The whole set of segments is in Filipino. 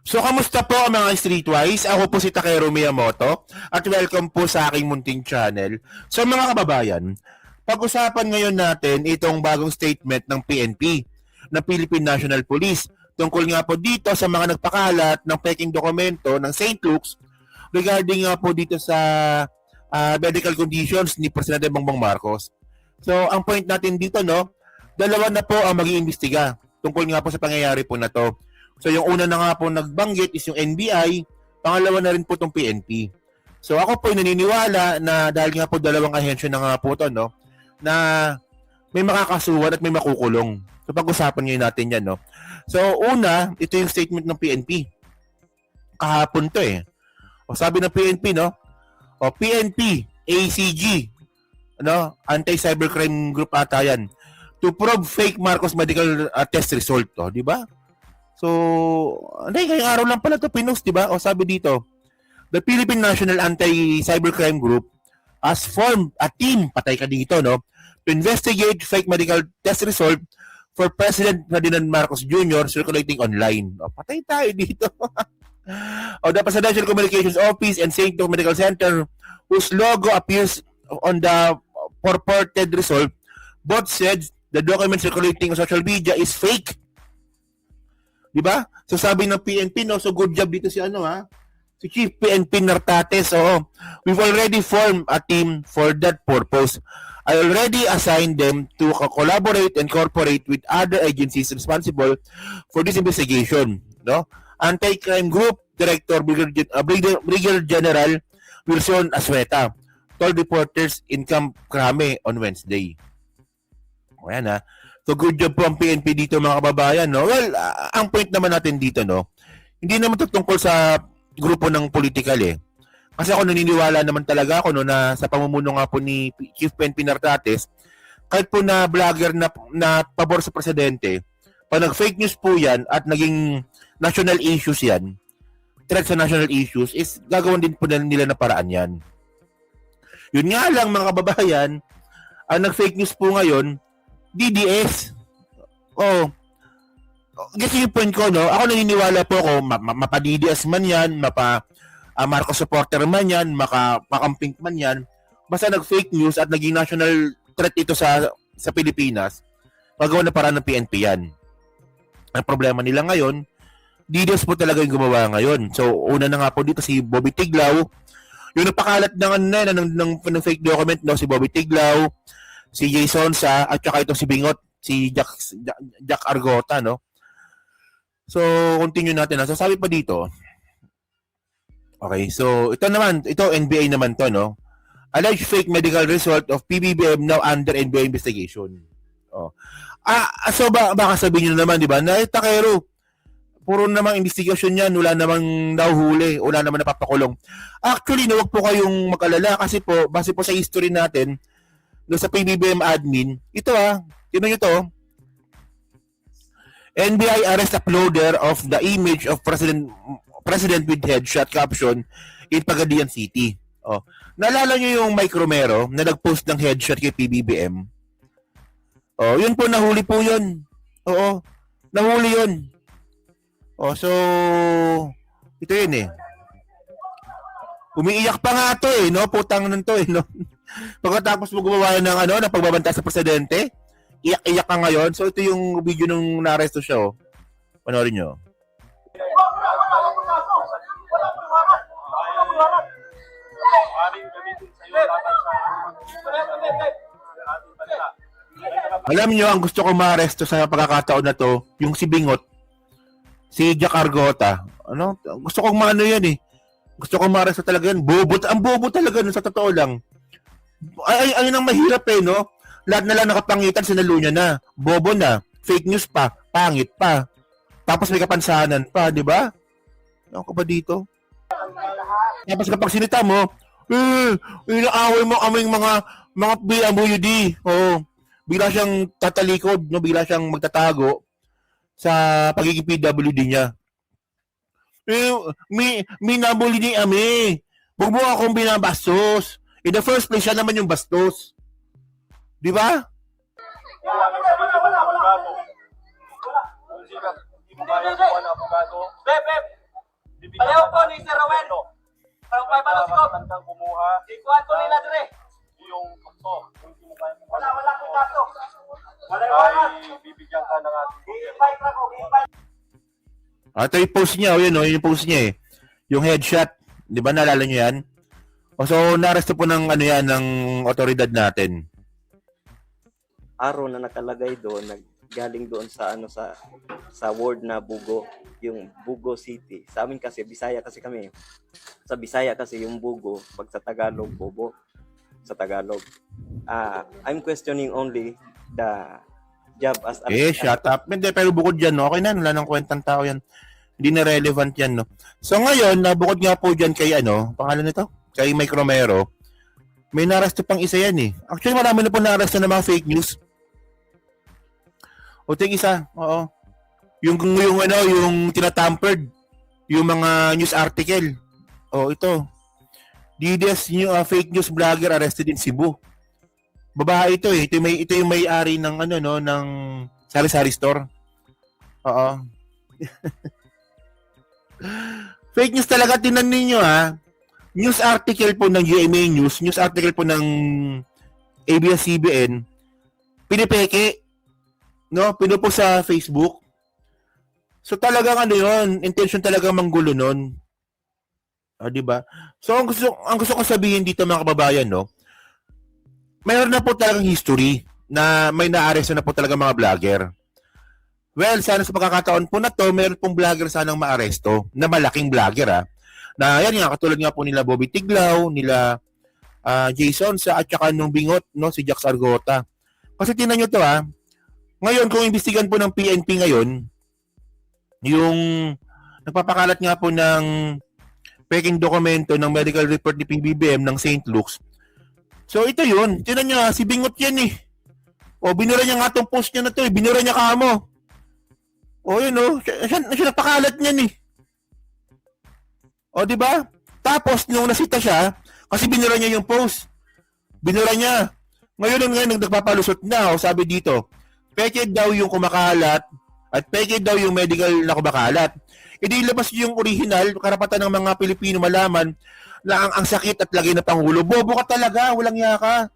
So, kamusta po mga Streetwise? Ako po si Takero Miyamoto at welcome po sa aking munting channel. So, mga kababayan, pag-usapan ngayon natin itong bagong statement ng PNP, na Philippine National Police, tungkol nga po dito sa mga nagpakalat ng peking dokumento ng St. Luke's regarding nga po dito sa medical conditions ni Presidente Bongbong Marcos. So, ang point natin dito, no, dalawa na po ang mag-iimbestiga tungkol nga po sa pangyayari po na to. So yung una na nga po nagbanggit is yung NBI, pangalawa na rin po itong PNP. So ako po naniniwala na dahil nga po dalawang ahensya na nga po ito, no, na may makakasuhan at may makukulong. So pag-usapan ngayon natin yan, no. So una, ito yung statement ng PNP. Kahapon to eh. O sabi ng PNP, no, o PNP, ACG, no, Anti-Cybercrime Group ata yan, to probe fake Marcos medical test result, to, di ba? So, ngayong araw lang pala ito pinost, di ba? O sabi dito, the Philippine National Anti-Cybercrime Group has formed a team, patay ka dito, no, to investigate fake medical test result for President Ferdinand Marcos Jr. circulating online. O, patay tayo dito. O, the Presidential Communications Office and St. Luke Medical Center, whose logo appears on the purported result, both said the document circulating on social media is fake. Diba? So sabi ng PNP, no, so good job dito si si Chief PNP Nartates. Oo. We've already formed a team for that purpose. I already assigned them to collaborate and cooperate with other agencies responsible for this investigation. No? Anti-Crime Group Director Brigadier General Wilson Asueta told reporters in Camp Crame on Wednesday. O yan ha. So good job po ang PNP dito mga kababayan, no? Well, ang point naman natin dito, no, hindi naman ito tungkol sa grupo ng political eh. Kasi ako naniniwala naman talaga ako, no, na sa pamumuno nga po ni Chief PNP Nartates, kahit po na vlogger na pabor sa presidente, pag nag-fake news po yan at naging national issues yan, threat sa national issues, is gagawin din po nila na paraan yan. Yun nga lang mga kababayan, ang nag-fake news po ngayon, DDS. Oh. Kasi yung point ko, no, ako naniniwala po ako, mapa-DDS man yan, Marcos supporter man yan, makamping man yan, basta nag-fake news at naging national threat ito sa Pilipinas, magawa na parang ng PNP yan. Ang problema nila ngayon, DDS po talaga yung gumawa ngayon. So, una na nga po dito si Bobby Tiglao, yung napakalat ng fake document, no, si Bobby Tiglao, si Jason Sa, at saka itong si Bingot, si Jack Argota, no? So, continue natin. So, sabi pa dito, okay, so, ito NBI naman to, no? Alleged fake medical result of PBBM now under NBI investigation. Oh. So, baka sabihin nyo naman, di ba, na Takero, puro namang investigation yan, wala namang nahuhuli, wala namang napapakulong. Actually, huwag po kayong mag-alala kasi po, base po sa history natin, no, sa PBBM admin, ito yun nyo to, NBI arrest uploader of the image of President with headshot caption in Pagadian City. Oh. Naalala nyo yung Mike Romero na nag-post ng headshot kay PBBM? Oh, yun po, nahuli po yun. Oo, nahuli yun. Oh, so, ito yun eh. Umiiyak pa nga to eh, no? Putang nun to eh, no? Pagkatapos mo gumawa ng ng pagbabanta sa presidente, iyak-iyak ka ngayon. So ito yung video nung na-arresto siya, oh. Panoorin nyo. Alam nyo, ang gusto ko ma-arresto sa pagkakataon na to, yung si Bingot, si Jack Argota. Gusto kong maano yan eh. Gusto kong ma-arresto talaga yan. Ang bobo talaga nun, sa totoo lang. Ayun ang mahirap eh, no? Lahat na lang nakapangitan, sinalunya na. Bobo na. Fake news pa. Pangit pa. Tapos may kapansanan pa, di ba? Ano ka ba dito? Tapos kapag sinita mo, inaaway mo kaming mga BMWD. Oo. Bigla siyang tatalikod, no? Bigla siyang magtatago sa pagiging PWD niya. May nabuli ni Ami. Huwag mo akong binabastos. In the first place, siya naman yung bastos. Di ba? Wala. Hindi mo kaya kuha ng abogado. Beb! Pareho po ni Sir Rowel. Parang may balaskop. Tandang kumuha. Ikuhan ko nila dire. Yung tukso. Wala kong kaso. Wala Ay bibigyan ka ng ating I-invite na ko. I-invite. Ito yung post niya, yun yung post niya eh. Yung headshot, di ba naalala niyo yan? So, naresto po ng ano yan, ng otoridad natin. Araw na nakalagay doon, galing doon sa sa ward na Bugo, yung Bugo City. Sa amin kasi Bisaya kasi kami. Sa Bisaya kasi yung Bugo, pag sa Tagalog Bobo sa Tagalog. I'm questioning only the job as Shut up. Hindi, pero bukod dyan, no? Okay na, wala nang kwentang tao yan. Hindi na relevant yan, no? So ngayon, bukod nga po dyan kay pangalan nito? Kay Mike Romero, may naresto pang isa yan eh. Actually, marami na po naresto ng mga fake news. O ting isa, oo. Yung tinatampered, yung mga news article. Ito. DDS yung fake news vlogger arrested in Cebu. Babae ito eh. Ito yung may-ari ng ng sari-sari store. Oo. Fake news talaga, tinan ninyo ha. News article po ng GMA News, news article po ng ABS-CBN, pinipeke. No, pinupo sa Facebook. So talagang yun, intention talaga manggulo nun. Di ba? So ang gusto ko sabihin dito mga kababayan, no, mayroon na po talagang history na may naaresto na po talaga mga vlogger. Well, sana sa pagkakataon po na to, mayroon pong vlogger sanang maaresto, na malaking vlogger na yan nga, katulad nga po nila Bobby Tiglao, nila Jason at saka nung bingot, no, si Jax Argota. Kasi tingnan nyo to ngayon, kung imbestigan po ng PNP ngayon, yung nagpapakalat nga po ng peking dokumento ng medical report ni PBBM ng St. Luke's. So ito yun, tingnan nyo si bingot yan eh. Binura niya nga tong post niya na to eh, binura niya kamo. Yun siya napakalat niyan eh. Di ba? Tapos nung nasita siya, kasi binura niya yung post. Binura niya. Ngayon nagpapalusot na, sabi dito, peke daw yung kumakalat at peke daw yung medical na kumakalat. Hindi labas yung original, karapatan ng mga Pilipino malaman na ang sakit at lagay na Pangulo. Bobo ka talaga, walang yaka.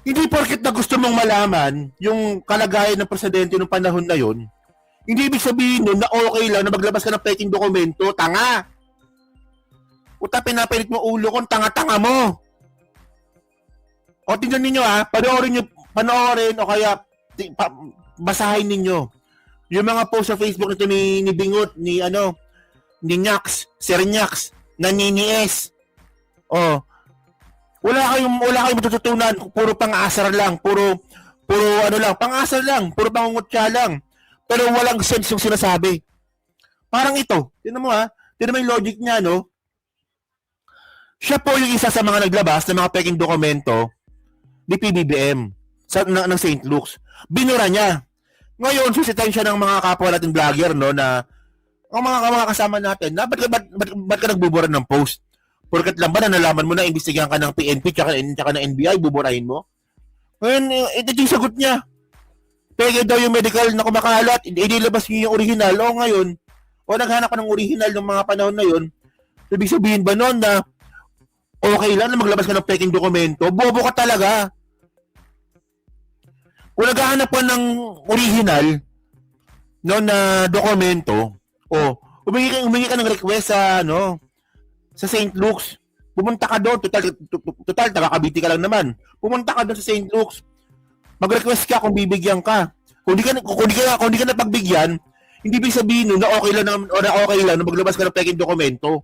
Hindi porket na gusto mong malaman yung kalagayan ng presidente ng panahon na yon, hindi ibig sabihin nun na okay lang na maglabas ka ng peking dokumento, tanga. Pinapilit mo ulo kung tanga-tanga mo. Tingnan ninyo panoorin o kaya basahin ninyo yung mga post sa Facebook nito ni Bingot, ni Nyax, Sir Nyax, na Ninies. Wala kayong matututunan, puro pang-asar lang, puro pang-asar lang, puro pangungutya lang. Pero walang sense yung sinasabi. Parang ito, tingnan mo tingnan mo yung logic niya, no? Siya po yung isa sa mga naglabas ng mga peking dokumento ni PBBM ng St. Luke's. Binura niya. Ngayon, susitahin siya ng mga kapwa natin vlogger, no, na ang mga kasama natin, ba't ka nagbubura ng post? Porkat lang ba na nalaman mo na imbestigahan ka ng PNP tsaka ng NBI, buburahin mo? Ngayon, ito yung sagot niya. Peke daw yung medical na kumakalat, inilabas niyo yung original. Ngayon, naghanap ka ng original ng mga panahon na yun, ibig sabihin ba noon na okay lang na maglabas ka ng peking dokumento? Bobo ka talaga. Kung naghahanap ka ng original na dokumento, humingi ka ng request sa St. Luke's. Pumunta ka doon, total taga-Cavite ka lang naman. Pumunta ka doon sa St. Luke's. Mag-request ka kung bibigyan ka. Kung di ka napagbigyan, hindi ibig sabihin na okay lang na maglabas ka ng peking dokumento.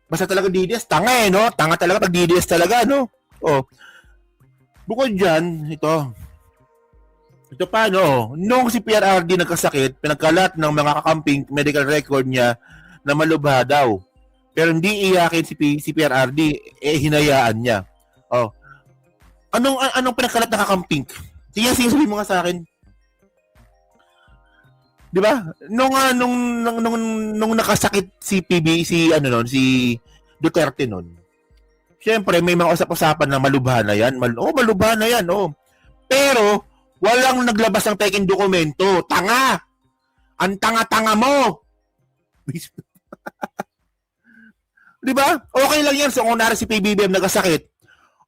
Basta talaga DDS, tanga no? Tanga talaga pag DDS talaga, no? Bukod dyan, ito pa, no? Nung si PRRD nagkasakit, pinagkalat ng mga kakamping medical record niya na malubha daw. Pero hindi iyakin si PRRD, hinayaan niya. Anong pinagkalat na kakamping? Sige, sabihin mo nga sa akin. Di ba? Nung nakasakit si si Duterte noon. Siyempre, may mga usap-usapan na malubha na yan. Malubha na yan, Pero, walang naglabas ng peking dokumento. Tanga! Ang tanga-tanga mo! Di ba? Okay lang yan. So, kung nara si PBBM nagkasakit,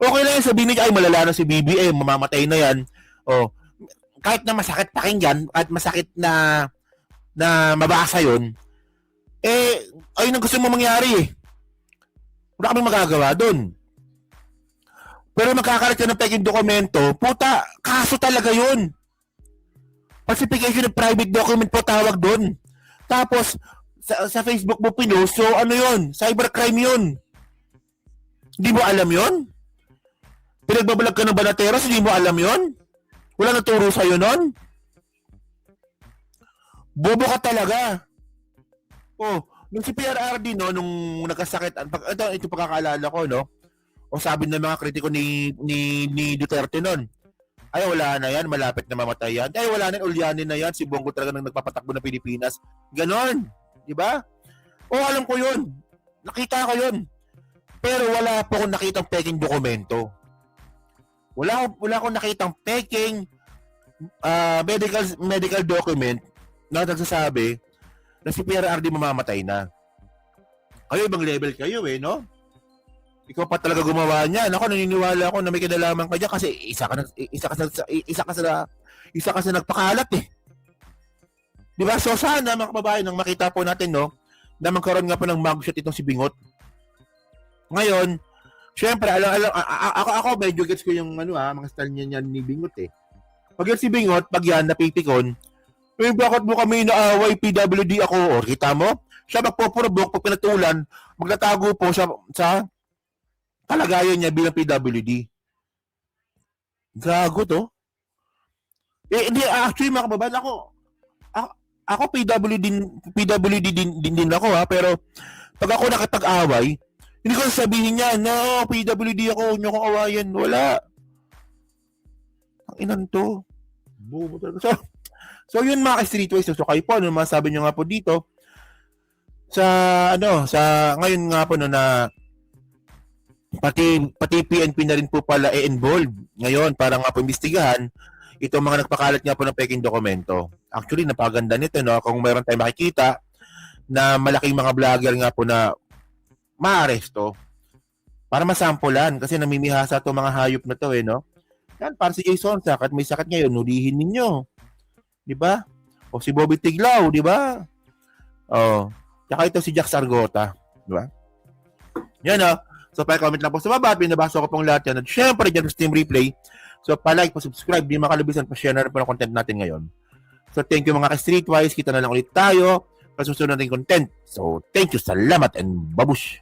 okay lang yan. Sabihin niya, ay, malala na si BBM, mamamatay na yan. O, kahit na masakit pakinggan, kahit masakit na mabasa yun, ayun ang gusto mo mangyari eh. Wala kaming magagawa doon. Pero magkakalat ka ng peking dokumento, puta, kaso talaga yun. Falsification of private document po tawag doon. Tapos, sa Facebook mo pinost, so ano yun? Cybercrime yun. Hindi mo alam yun? Pinagbabalag ka ng Banateros, hindi mo alam yun? Wala naturo sa'yo nun? Bobo ka talaga. Oh, nung si PRRD, no, nung nagkasakit, ito pagkakaalala ko, no? O sabi ng mga kritiko ni Duterte nun, ay wala na yan, malapit na mamatay yan. Ay wala na, ulyanin na yan, si Bongo talaga nang nagpapatakbo ng Pilipinas. Ganon, di ba? O alam ko yun, nakita ko yun. Pero wala po akong nakitang peking dokumento. Wala akong nakitang peking medical document na nagsasabi na si PRRD mamamatay na. Kayo ibang level kayo no? Ikaw pa talaga gumawa niyan. Ako naniniwala ako na may kinalaman ka diyan kasi isa ka sa nagpakalat eh. 'Di ba? So sana mga kababayan nang makita po natin na magkaroon nga po ng mugshot itong si Bingot. Ngayon, syempre ako medyo gets ko yung mga style niya ni Bingot eh. Pag yan si Bingot, pag yan napipikon, bakit mo kami naaway PWD ako? O, kita mo? Siya magpo-provoke pag pinatulan, magtatago po siya sa kalagayan niya bilang PWD. Gago to. Hindi, actually mga kababayan, ako PWD din ako pero pag ako nakipag-away, hindi ko sabihin niya, no, PWD ako, niyo ko awayan. Wala. Ang inan to. Bobo talaga. So yun mga ka-streetwise. So kayo po, ano masabi niyo nga po dito sa ngayon nga po na pati PNP na rin po pala involved ngayon para nga po imbestigahan itong mga nagpakalat nga po ng peking dokumento. Actually, napaganda nito, kung mayroon tayong makikita na malaking mga vlogger nga po na maaresto para masampulan kasi namimihasa to mga hayop na to Yan, para si Jason Sakat may sakit ngayon, nulihin ninyo. 'Di ba? O si Bobby Tiglaw, 'di ba? Oh, tsaka ito si Jack Sargota, 'di ba? Yan So, pa-comment lang po sa baba at binabasa ko pong lahat yan. At syempre, dyan sa Steam Replay. So, pa-like, pa-subscribe, di makalubisan, pa-share na rin po ng content natin ngayon. So, thank you mga ka-streetwise. Kita na lang ulit tayo sa susunod nating content. So, thank you. Salamat and babush!